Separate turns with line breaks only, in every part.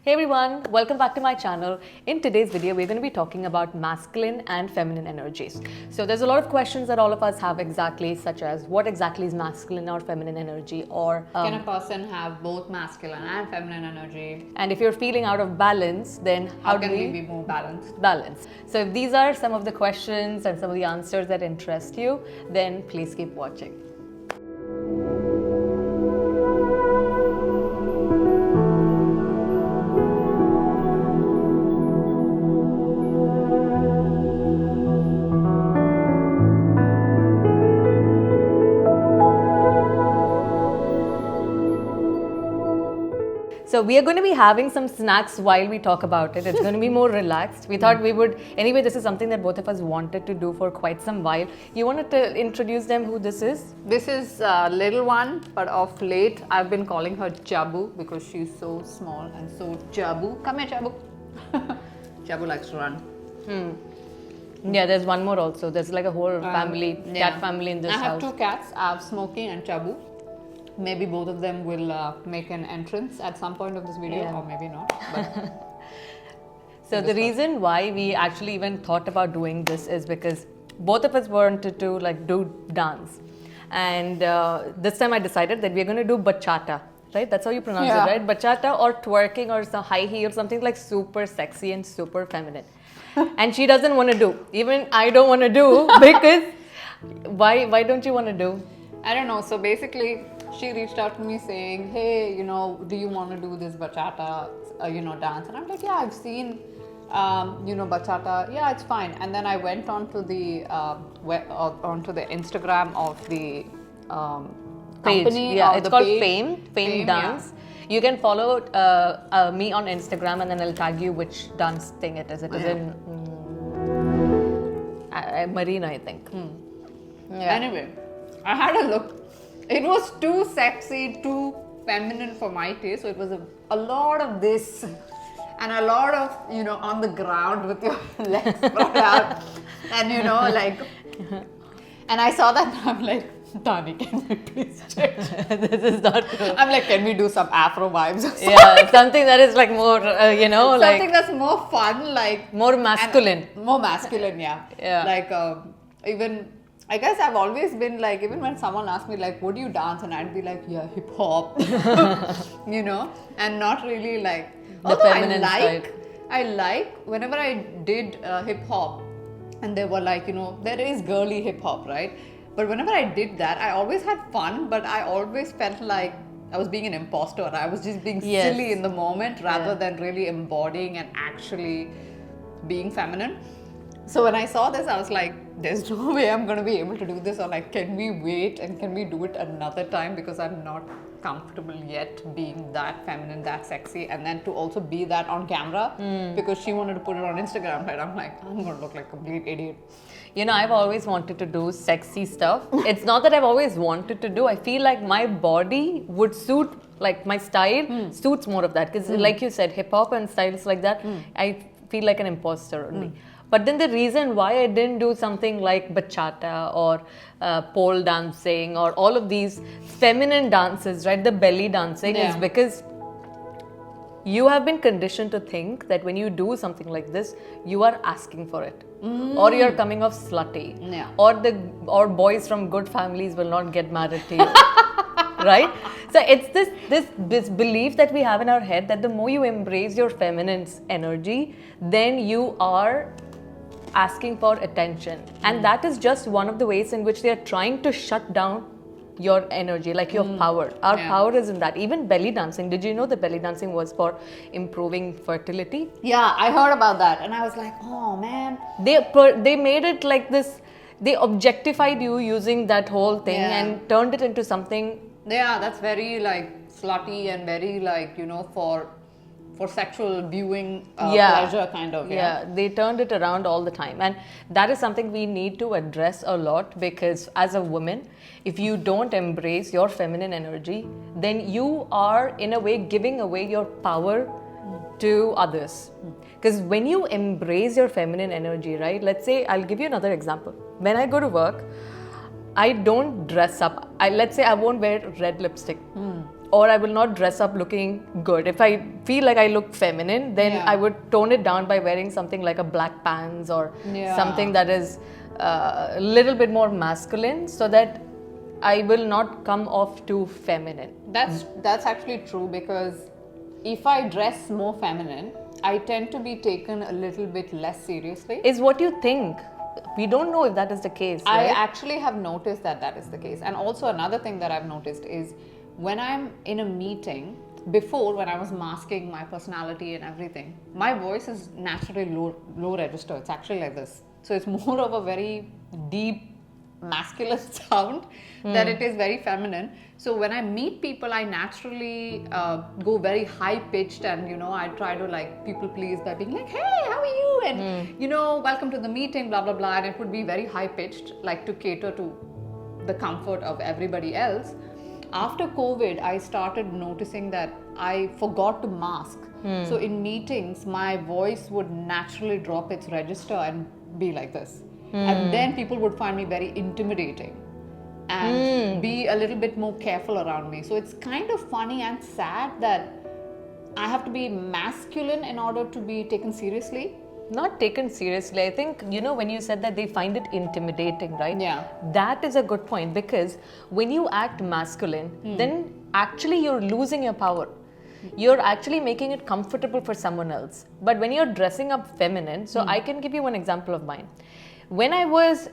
Hey everyone, welcome back to my channel. In today's video, we're going to be talking about masculine and feminine energies. So there's a lot of questions that all of us have exactly, such as what exactly is masculine or feminine energy, or
can a person have both masculine and feminine energy?
And if you're feeling out of balance, then
how can we be more balanced?
Balance. So if these are some of the questions and some of the answers that interest you, then please keep watching. So we are going to be having some snacks while we talk about it. It's going to be more relaxed. We thought we would, anyway, this is something that both of us wanted to do for quite some while. You wanted to introduce them who this is?
This is a little one, but of late I've been calling her Chabu because she's so small and so Chabu. Come here, Chabu. Chabu likes to run.
Yeah, there's one more also. There's like a whole family, cat family in this house.
I have two cats. I have Smokey and Chabu. Maybe both of them will make an entrance at some point of this video, or maybe not. But
so the reason why we actually even thought about doing this is because both of us wanted to do dance, and this time I decided that we're going to do bachata. Right? That's how you pronounce it, right? Bachata or twerking or some high heel, something like super sexy and super feminine. And she doesn't want to do. Even I don't want to do because why don't you want to do?
I don't know. So basically, she reached out to me saying, hey, do you want to do this bachata, dance? And I'm like, yeah, I've seen, bachata. Yeah, it's fine. And then I went onto the Instagram of the company.
Yeah, it's called Fame Dance. Yeah. You can follow me on Instagram, and then I'll tag you which dance thing it is. It is in Marina, I think.
Yeah. Anyway, I had a look. It was too sexy, too feminine for my taste. So it was a lot of this and a lot of, on the ground with your legs spread out. And, and I saw that and I'm like, Tani, can we please check?
This is not true.
I'm like, can we do some Afro vibes or something?
Yeah, something that is like more,
something that's more fun, like.
More masculine.
More masculine, yeah. Even. I guess I've always been like, even when someone asks me like, what do you dance? And I'd be like, yeah, hip hop, and not really like,
the feminine side.
I like whenever I did hip hop, and they were like, there is girly hip hop, right? But whenever I did that, I always had fun, but I always felt like I was being an imposter. I was just being silly in the moment rather than really embodying and actually being feminine. So when I saw this, I was like, there's no way I'm going to be able to do this, or like, can we wait and can we do it another time, because I'm not comfortable yet being that feminine, that sexy, and then to also be that on camera, because she wanted to put it on Instagram, right? I'm like, I'm going to look like a complete idiot.
I've always wanted to do sexy stuff. It's not that I've always wanted to do. I feel like my body would suit, like my style suits more of that. Because like you said, hip hop and styles like that, I feel like an imposter only. But then the reason why I didn't do something like bachata or pole dancing or all of these feminine dances, right, the belly dancing, is because you have been conditioned to think that when you do something like this, you are asking for it, or you're coming off slutty, or boys from good families will not get married to you. Right? So it's this belief that we have in our head that the more you embrace your feminine energy, then you are asking for attention, and that is just one of the ways in which they are trying to shut down your energy, like your power. Our power is in that. Even belly dancing, did you know that belly dancing was for improving fertility?
Yeah, I heard about that, and I was like, oh man,
they made it like this. They objectified you using that whole thing and turned it into something.
Yeah, that's very like slutty and very like, for sexual viewing pleasure kind of.
Yeah, they turned it around all the time. And that is something we need to address a lot, because as a woman, if you don't embrace your feminine energy, then you are in a way giving away your power to others. Because when you embrace your feminine energy, right? Let's say, I'll give you another example. When I go to work, I don't dress up. Let's say I won't wear red lipstick. or I will not dress up looking good. If I feel like I look feminine, then
Yeah.
I would tone it down by wearing something like a black pants or
Yeah.
something that is a little bit more masculine, so that I will not come off too feminine.
That's actually true, because if I dress more feminine, I tend to be taken a little bit less seriously.
Is what you think. We don't know if that is the case.
I
Right?
actually have noticed that is the case. And also another thing that I've noticed is when I'm in a meeting, before, when I was masking my personality and everything, my voice is naturally low register. It's actually like this. So it's more of a very deep masculine sound than it is very feminine. So when I meet people, I naturally go very high pitched, and I try to like people please by being like, hey, how are you, and welcome to the meeting, blah blah blah, and it would be very high pitched, like to cater to the comfort of everybody else. After COVID, I started noticing that I forgot to mask. So in meetings, my voice would naturally drop its register and be like this. And then people would find me very intimidating and be a little bit more careful around me. So it's kind of funny and sad that I have to be masculine in order to be taken seriously.
Not taken seriously. I think, when you said that they find it intimidating, right?
Yeah.
That is a good point, because when you act masculine, then actually you're losing your power. You're actually making it comfortable for someone else. But when you're dressing up feminine, so I can give you one example of mine. When I was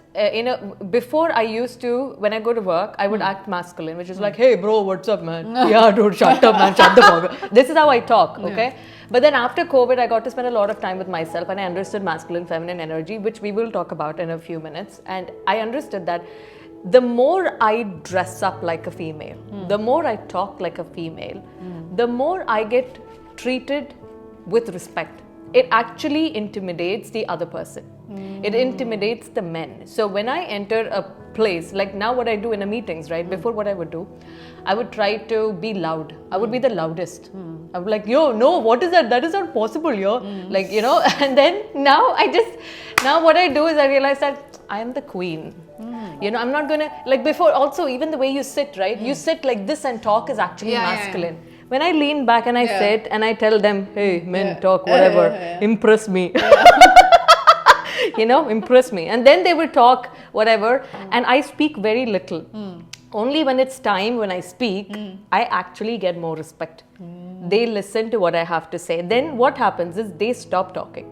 before I used to, when I go to work, I would act masculine, which is like, hey bro, what's up, man? Yeah, dude, shut up, man, shut the fuck up. This is how I talk, okay? But then after COVID, I got to spend a lot of time with myself, and I understood masculine, feminine energy, which we will talk about in a few minutes. And I understood that the more I dress up like a female, the more I talk like a female, the more I get treated with respect. It actually intimidates the other person. It intimidates the men. So when I enter a place, like now what I do in the meetings, right? Before, what I would do, I would try to be loud. I would be the loudest. I would like, yo, no, what is that? That is not possible, yo. Like, and then now what I do is I realize that I am the queen. I'm not gonna, like before, also even the way you sit, right? You sit like this and talk is actually masculine. When I lean back and I sit and I tell them, hey, men, talk, whatever, impress me. Impress me. And then they will talk, whatever. And I speak very little. Only when it's time, when I speak, I actually get more respect. They listen to what I have to say. Then what happens is they stop talking.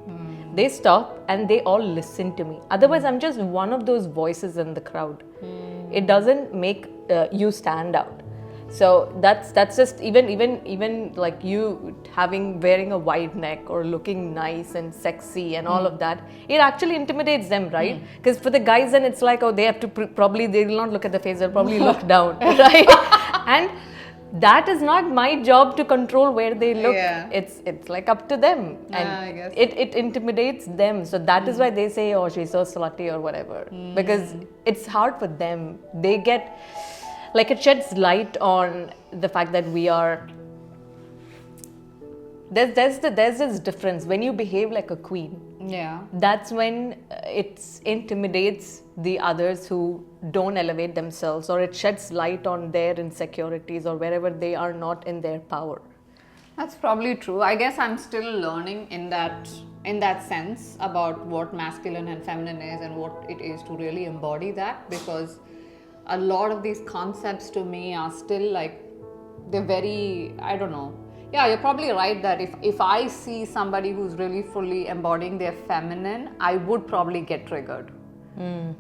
They stop and they all listen to me. Otherwise, I'm just one of those voices in the crowd. It doesn't make you stand out. So that's just even like you wearing a wide neck or looking nice and sexy and all of that. It actually intimidates them, right? Because for the guys, then it's like, oh, they have to probably, they will not look at the face, they'll probably look down, right? And that is not my job to control where they look. It's like up to them, and
I guess.
it intimidates them. So that is why they say, oh, she's so slutty or whatever, because it's hard for them. They get, like, it sheds light on the fact that we are, there's this difference. When you behave like a queen, that's when it intimidates the others who don't elevate themselves, or it sheds light on their insecurities or wherever they are not in their power.
That's probably true. I guess I'm still learning in that sense about what masculine and feminine is and what it is to really embody that, because a lot of these concepts to me are still like, they're very, I don't know. Yeah, you're probably right that if I see somebody who's really fully embodying their feminine, I would probably get triggered.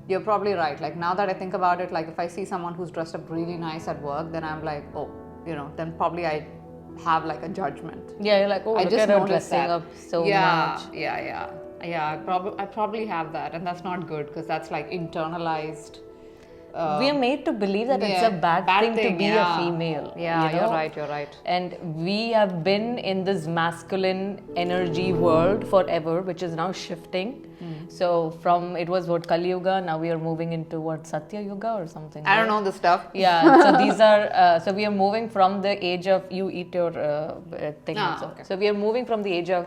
You're probably right. Like, now that I think about it, like if I see someone who's dressed up really nice at work, then I'm like, oh, then probably I have like a judgment.
Yeah, you're like, oh,
I
look
just
at her
noticed
dressing
that.
up so much.
Yeah. I probably have that, and that's not good, because that's like internalized.
We are made to believe that it's a bad thing to be a female.
Yeah, you're right.
And we have been in this masculine energy world forever, which is now shifting. So from, it was what, Kali Yuga, now we are moving into what, Satya Yuga or something?
I don't know the stuff.
Yeah, so these are, so we are moving from the age of, you eat your thing also.
Okay.
So we are moving from the age of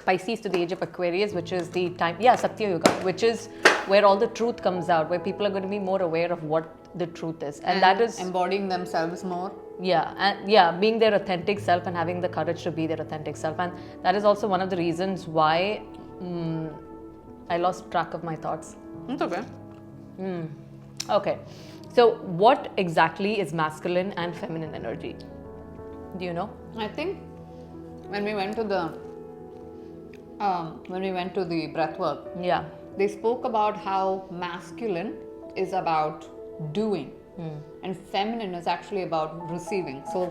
Pisces to the age of Aquarius, which is the time, Satya Yuga, which is where all the truth comes out, where people are going to be more aware of what the truth is. And that is
embodying themselves more.
being their authentic self and having the courage to be their authentic self. And that is also one of the reasons why I lost track of my thoughts.
It's okay.
Okay, so what exactly is masculine and feminine energy? Do you know?
I think when we went to the breath work,
Yeah.
they spoke about how masculine is about doing and feminine is actually about receiving. So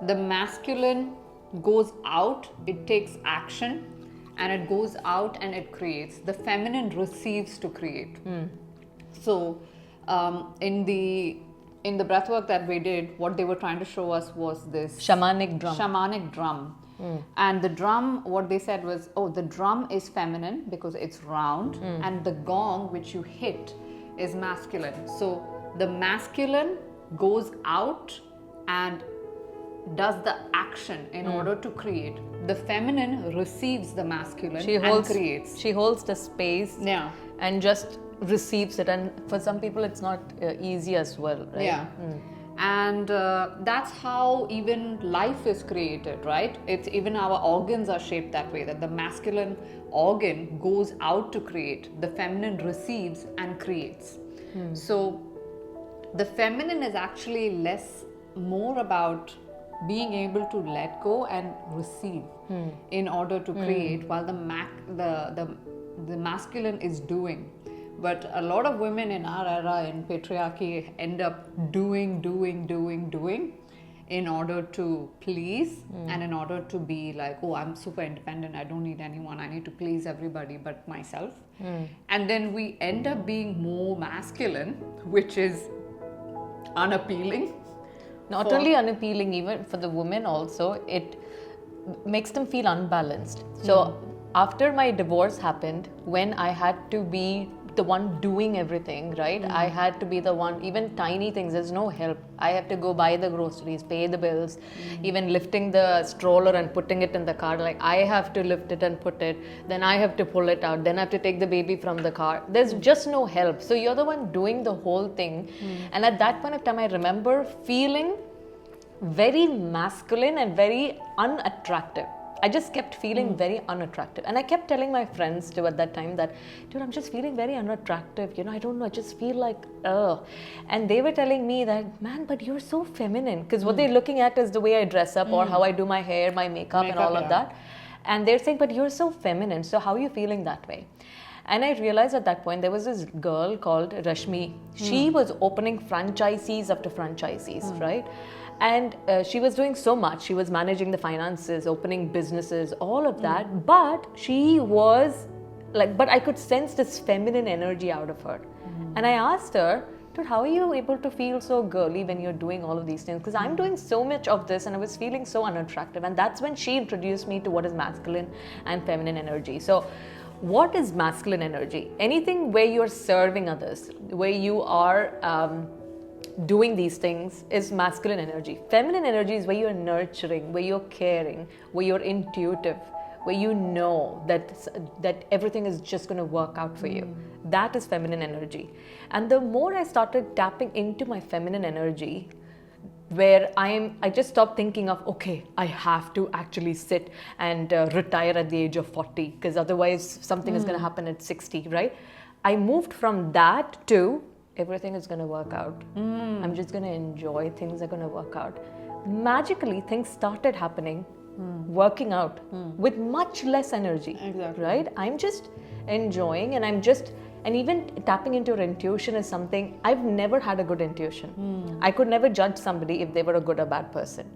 the masculine goes out, it takes action, and it goes out and it creates. The feminine receives to create. So in the breathwork that we did, what they were trying to show us was this
Shamanic drum.
And the drum, what they said was, the drum is feminine because it's round, and the gong which you hit is masculine. So the masculine goes out and does the action in order to create. The feminine receives the masculine and creates.
She holds the space and just receives it. And for some people, it's not easy as well, right?
Yeah. And that's how even life is created, right? It's even our organs are shaped that way, that the masculine organ goes out to create, the feminine receives and creates. So the feminine is actually more about being able to let go and receive in order to create, while the masculine is doing. But a lot of women in our era in patriarchy end up doing in order to please and in order to be like, I'm super independent, I don't need anyone, I need to please everybody but myself. And then we end up being more masculine, which is unappealing.
Not only unappealing, even for the women also, it makes them feel unbalanced. So after my divorce happened, when I had to be the one doing everything, right? I had to be the one, even tiny things, there's no help. I have to go buy the groceries, pay the bills, even lifting the stroller and putting it in the car. Like, I have to lift it and put it, then I have to pull it out, then I have to take the baby from the car. There's just no help. So you're the one doing the whole thing. And at that point of time, I remember feeling very masculine and very unattractive. I just kept feeling very unattractive. And I kept telling my friends too at that time that, dude, I'm just feeling very unattractive. I don't know, I just feel like, And they were telling me that, man, but you're so feminine. Because what they're looking at is the way I dress up or how I do my hair, my makeup and all of that. And they're saying, but you're so feminine. So how are you feeling that way? And I realized at that point, there was this girl called Rashmi. She was opening franchisees after franchisees, right? And she was doing so much. She was managing the finances, opening businesses, all of that. But she was like, but I could sense this feminine energy out of her. And I asked her, dude, how are you able to feel so girly when you're doing all of these things? Because I'm doing so much of this and I was feeling so unattractive. And that's when she introduced me to what is masculine and feminine energy. So what is masculine energy? Anything where you're serving others, where you are doing these things is masculine energy. Feminine energy is where you're nurturing, where you're caring, where you're intuitive, where you know that everything is just going to work out for you. That is feminine energy. And the more I started tapping into my feminine energy, where I just stopped thinking of, okay, I have to actually sit and retire at the age of 40 because otherwise something is going to happen at 60, right? I moved from that to everything is going to work out. I'm just going to enjoy, things are going to work out. Magically, things started happening, working out with much less energy, right? I'm just enjoying and even tapping into your intuition is something, I've never had a good intuition. I could never judge somebody if they were a good or bad person.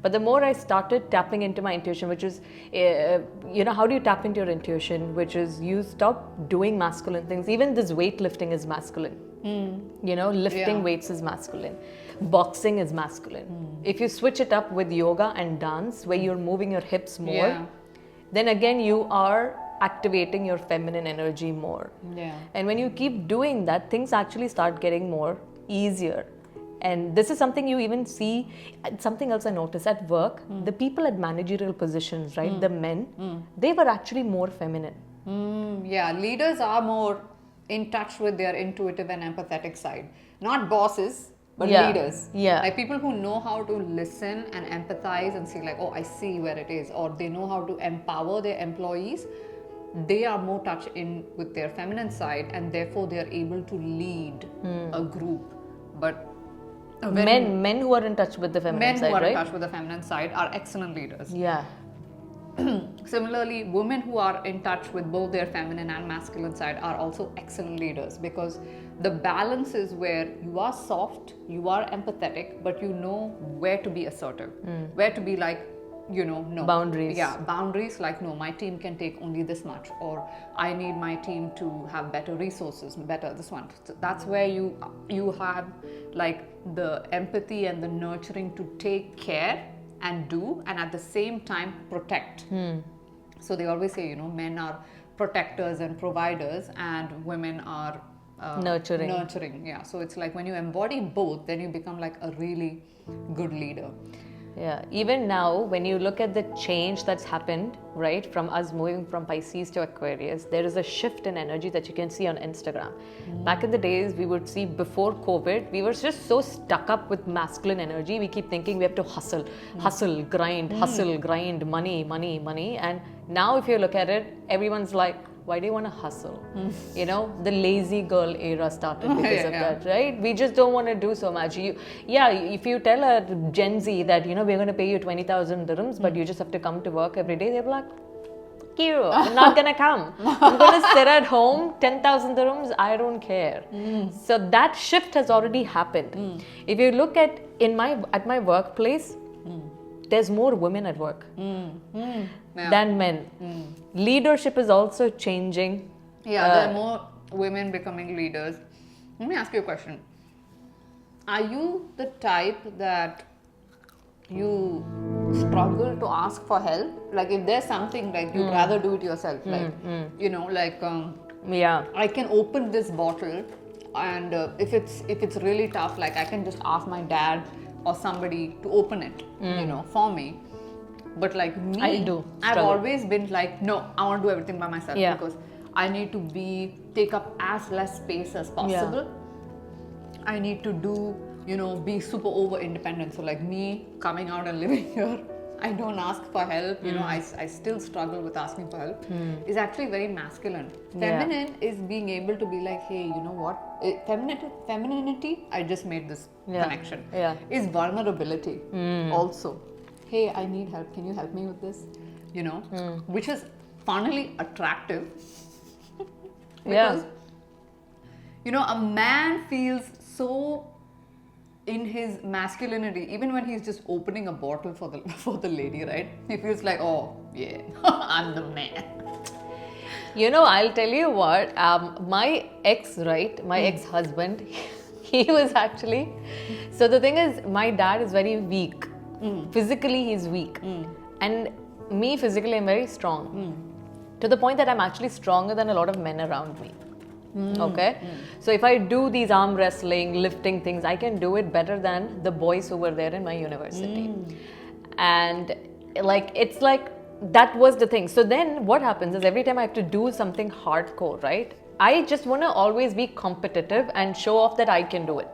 But the more I started tapping into my intuition, which is, how do you tap into your intuition? Which is you stop doing masculine things. Even this weightlifting is masculine. Lifting weights is masculine. Boxing is masculine. If you switch it up with yoga and dance, where you're moving your hips more, then again you are activating your feminine energy more. And when you keep doing that, things actually start getting more easier. And this is something you even see, something else I noticed at work, the people at managerial positions, right, the men, they were actually more feminine.
Leaders are more in touch with their intuitive and empathetic side. Not bosses, but
Yeah.
leaders.
Yeah.
Like people who know how to listen and empathize and see like, oh, I see where it is, or they know how to empower their employees. They are more touched in with their feminine side, and therefore they are able to lead a group. But
Men who are in touch with the feminine
men
side,
who are
right?
in touch with the feminine side are excellent leaders.
Yeah.
Similarly, women who are in touch with both their feminine and masculine side are also excellent leaders, because the balance is where you are soft, you are empathetic, but you know where to be assertive, where to be like, no.
Boundaries.
Yeah, boundaries like, no, my team can take only this much, or I need my team to have better resources, better this one. So that's where you have like the empathy and the nurturing to take care and do, and at the same time protect. So they always say, men are protectors and providers, and women are nurturing. Yeah. So it's like when you embody both, then you become like a really good leader.
Yeah, even now, when you look at the change that's happened, right, from us moving from Pisces to Aquarius, there is a shift in energy that you can see on Instagram. Back in the days, we would see before COVID, we were just so stuck up with masculine energy. We keep thinking we have to hustle, grind, money. And now, if you look at it, everyone's like, why do you want to hustle? The lazy girl era started because of that, right? We just don't want to do so much. If you tell a Gen Z that, we're going to pay you 20,000 dirhams, but you just have to come to work every day, they're like, fuck you, I'm not going to come. I'm going to sit at home, 10,000 dirhams, I don't care. So that shift has already happened. If you look at my workplace, there's more women at work than men. Leadership is also changing.
Yeah, there are more women becoming leaders. Let me ask you a question. Are you the type that you struggle to ask for help? Like if there's something like you'd rather do it yourself, like,
Yeah.
I can open this bottle, and if it's really tough, like I can just ask my dad or somebody to open it, for me. But like me, I've always been like, no, I want to do everything by myself, because I need to take up as less space as possible. I need to be super over independent. So like me coming out and living here, I don't ask for help. I still struggle with asking for help. Is actually very masculine. Feminine is being able to be like, hey, you know what? Femininity, I just made this connection. Is vulnerability also. Hey, I need help. Can you help me with this? Which is funnily attractive. Because, a man feels so in his masculinity, even when he's just opening a bottle for the lady, right? He feels like, oh, yeah, I'm the man.
I'll tell you what, my ex-husband, he was actually, so the thing is, my dad is very weak. Physically, he's weak. And me, physically, I'm very strong. To the point that I'm actually stronger than a lot of men around me. Okay? So if I do these arm wrestling, lifting things, I can do it better than the boys who were there in my university. And it's like, that was the thing. So then what happens is every time I have to do something hardcore, right? I just want to always be competitive and show off that I can do it.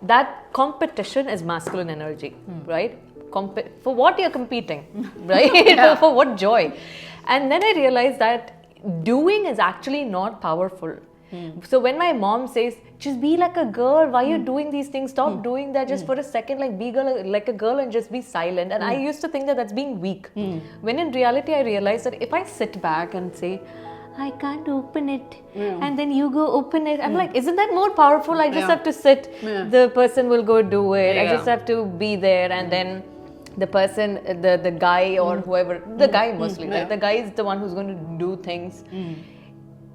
That competition is masculine energy, right? For what you're competing, right? For what joy? And then I realized that doing is actually not powerful. So when my mom says, just be like a girl, why are you doing these things? Stop doing that just for a second, like be like a girl and just be silent. And I used to think that that's being weak. When in reality, I realized that if I sit back and say, I can't open it, and then you go open it, I'm like, isn't that more powerful? I just have to sit, the person will go do it, I just have to be there, and then the person, the guy or whoever, the guy mostly, right? The guy is the one who's going to do things.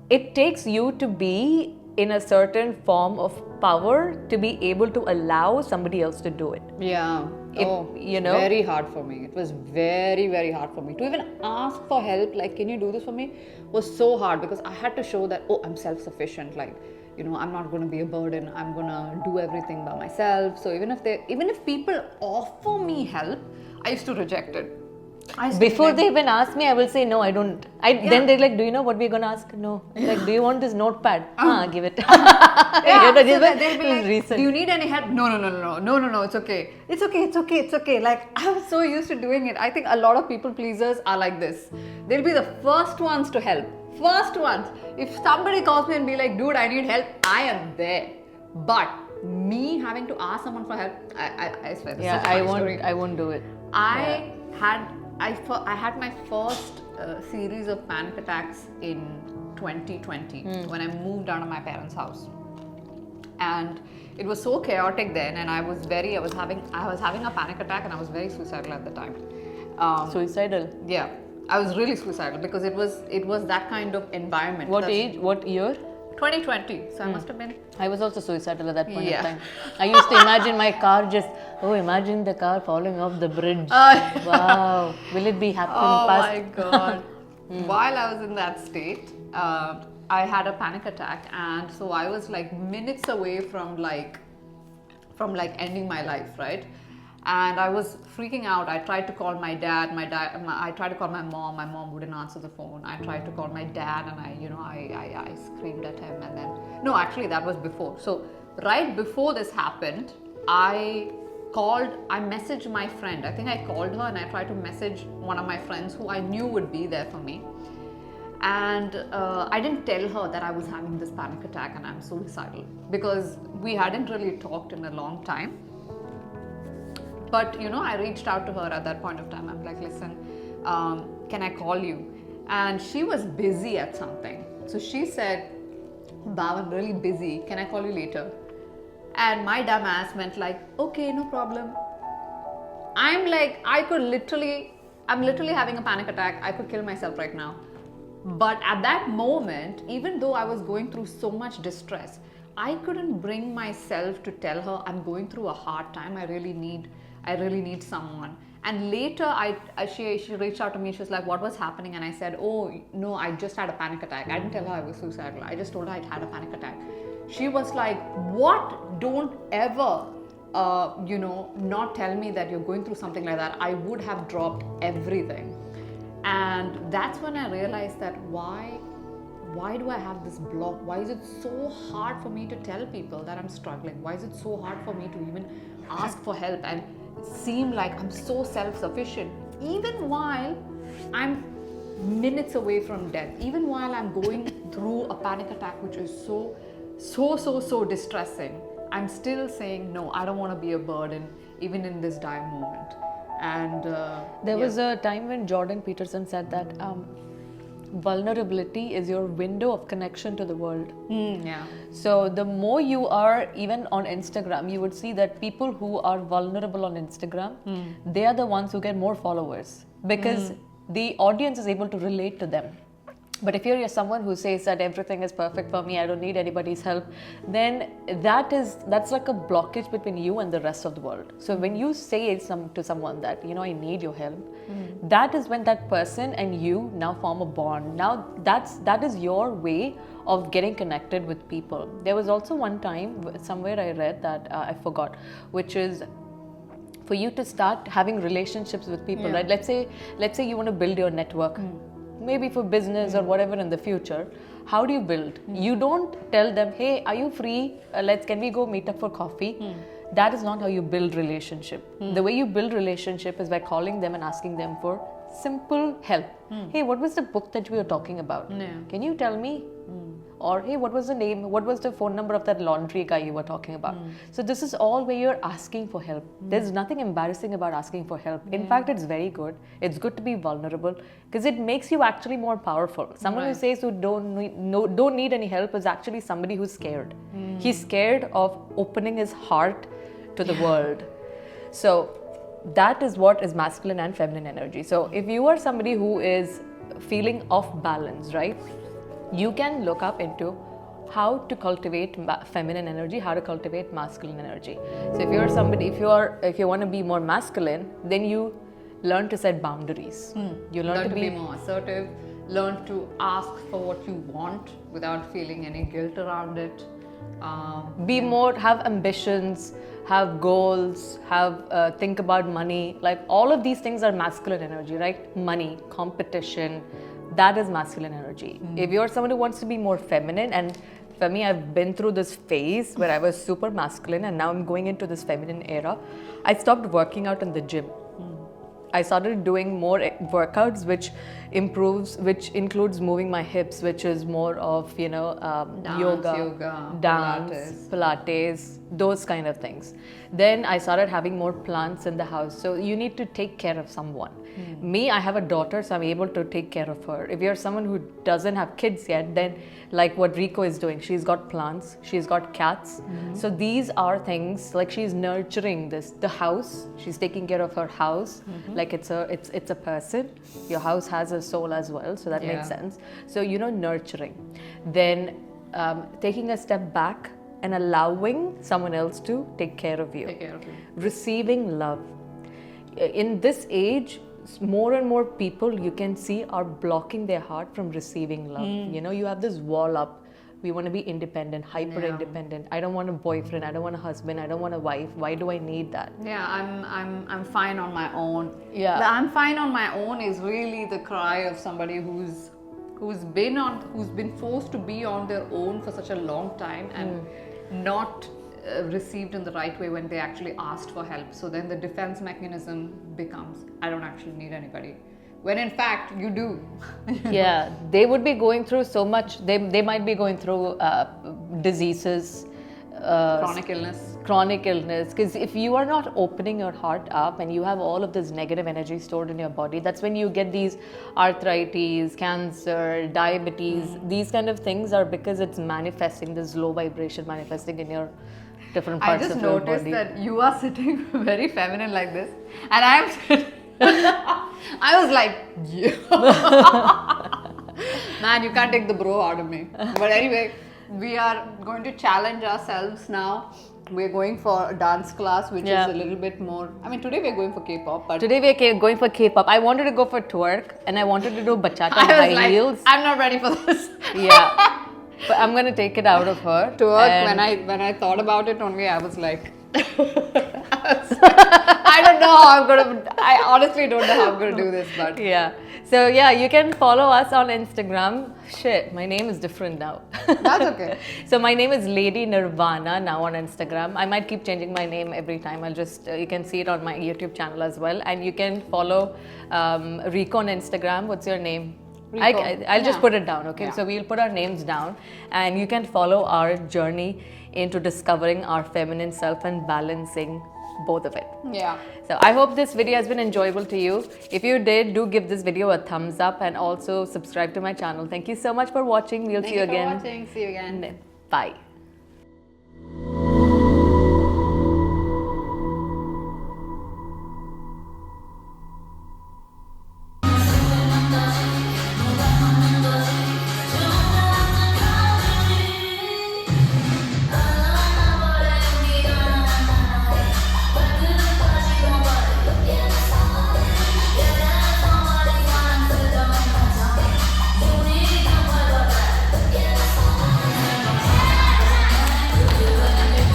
It takes you to be in a certain form of power to be able to allow somebody else to do it.
Very hard for me. It was very, very hard for me to even ask for help. Like, can you do this for me? Was so hard because I had to show that, I'm self-sufficient. Like, I'm not going to be a burden. I'm going to do everything by myself. So even if people offer me help, I used to reject it.
Before they even ask me, I will say, no, I don't. Then they're like, do you know what we're going to ask? No. Like, do you want this notepad? Give it.
Yeah,
They'll
be like, do you need any help? No, it's okay. It's okay. Like, I'm so used to doing it. I think a lot of people pleasers are like this. They'll be the first ones to help. First ones. If somebody calls me and be like, dude, I need help, I am there. But me having to ask someone for help, I swear, this is such a funny story.
I won't do it.
I had my first series of panic attacks in 2020 when I moved out of my parents' house, and it was so chaotic then, and I was having a panic attack, and I was very suicidal at the time.
Suicidal?
Yeah, I was really suicidal because it was that kind of environment.
What age? What year?
2020. So I must have been.
I was also suicidal at that point in time. I used to imagine my car imagine the car falling off the bridge. Wow. Will it be happening fast?
Oh my God. While I was in that state, I had a panic attack, and so I was like minutes away from ending my life, right? And I was freaking out. I tried to call my dad. I tried to call my mom. My mom wouldn't answer the phone. I tried to call my dad, and I screamed at him. And then, no, actually that was before. So right before this happened, I messaged my friend. I think I called her and I tried to message one of my friends who I knew would be there for me. And I didn't tell her that I was having this panic attack and I'm suicidal, because we hadn't really talked in a long time. But I reached out to her at that point of time. I'm like, listen, can I call you? And she was busy at something. So she said, Bav, I'm really busy. Can I call you later? And my dumb ass went like, okay, no problem. I'm like, I'm literally having a panic attack. I could kill myself right now. But at that moment, even though I was going through so much distress, I couldn't bring myself to tell her I'm going through a hard time. I really need someone. And later, she reached out to me. She was like, what was happening? And I said, oh, no, I just had a panic attack. I didn't tell her I was suicidal. I just told her I'd had a panic attack. She was like, what? Don't ever, not tell me that you're going through something like that. I would have dropped everything. And that's when I realized that why do I have this block? Why is it so hard for me to tell people that I'm struggling? Why is it so hard for me to even ask for help and seem like I'm so self-sufficient, even while I'm minutes away from death, even while I'm going through a panic attack, which is so distressing? I'm still saying, no, I don't want to be a burden, even in this dire moment. And
there was a time when Jordan Peterson said that vulnerability is your window of connection to the world. So the more you are, even on Instagram, you would see that people who are vulnerable on Instagram, they are the ones who get more followers, because the audience is able to relate to them. But if you're someone who says that everything is perfect for me, I don't need anybody's help, then that's like a blockage between you and the rest of the world. So when you say to someone that, I need your help, that is when that person and you now form a bond. Now that is your way of getting connected with people. There was also one time somewhere I read that, I forgot, which is for you to start having relationships with people, right? Let's say you want to build your network. Maybe for business or whatever in the future. How do you build? You don't tell them, hey, are you free? Can we go meet up for coffee? That is not how you build relationship. The way you build relationship is by calling them and asking them for simple help. Hey, what was the book that we were talking about? Can you tell me? Or hey, what was the name? What was the phone number of that laundry guy you were talking about? So this is all where you're asking for help. There's nothing embarrassing about asking for help. In fact, it's very good. It's good to be vulnerable because it makes you actually more powerful. Someone who says who don't need any help is actually somebody who's scared. He's scared of opening his heart to the world. So that is what is masculine and feminine energy. So if you are somebody who is feeling off balance, right? You can look up into how to cultivate feminine energy, how to cultivate masculine energy. So if you're somebody, if you want to be more masculine, then you learn to set boundaries. You learn to be
more assertive, learn to ask for what you want without feeling any guilt around it.
Be more, have ambitions, have goals, have think about money. Like all of these things are masculine energy, right? Money, competition, that is masculine energy. If you're someone who wants to be more feminine, and for me, I've been through this phase where I was super masculine and now I'm going into this feminine era. I stopped working out in the gym. I started doing more workouts, which includes moving my hips, which is more of, yoga, dance, Pilates, those kind of things. Then I started having more plants in the house. So you need to take care of someone. Me, I have a daughter, so I'm able to take care of her. If you're someone who doesn't have kids yet, then like what Rico is doing, she's got plants, she's got cats. So these are things like she's nurturing the house. She's taking care of her house, like it's a person. Your house has a soul as well, so that makes sense. So nurturing, then taking a step back and allowing someone else to take care of you. Receiving love. In this age, more and more people you can see are blocking their heart from receiving love. You have this wall up. We want to be independent, hyper independent. I don't want a boyfriend, I don't want a husband, I don't want a wife. Why do I need that?
Yeah, I'm fine on my own.
Yeah.
The I'm fine on my own is really the cry of somebody who's been forced to be on their own for such a long time and not received in the right way when they actually asked for help. So then the defense mechanism becomes, I don't actually need anybody. When in fact you do.
Yeah, they would be going through so much. They might be going through diseases, chronic illness, because if you are not opening your heart up and you have all of this negative energy stored in your body, that's when you get these arthritis, cancer, diabetes. These kind of things are because it's manifesting, this low vibration manifesting in your different parts of your body.
I just noticed that you are sitting very feminine like this, and I am sitting I was like, man, you can't take the bro out of me. But anyway, we are going to challenge ourselves now. We're going for a dance class, which is a little bit more. I mean, today we're going for K-pop, but
today we're going for K-pop. I wanted to go for twerk, and I wanted to do bachata high heels.
I'm not ready for this.
Yeah, but I'm gonna take it out of her.
Twerk. When I thought about it only, I was like, I don't know how I'm gonna. I honestly don't know how I'm gonna do this, but
yeah. So yeah, you can follow us on Instagram. Shit, my name is different now.
That's okay.
So my name is Lady Nirvana now on Instagram. I might keep changing my name every time. I'll just you can see it on my YouTube channel as well, and you can follow Rico on Instagram. What's your name? I'll just put it down, okay? So we'll put our names down, and you can follow our journey into discovering our feminine self and balancing both of it.
Yeah.
So I hope this video has been enjoyable to you. If you did, do give this video a thumbs up and also subscribe to my channel. Thank you so much for watching. We'll see you again.
Thank you for watching. See you again.
Bye.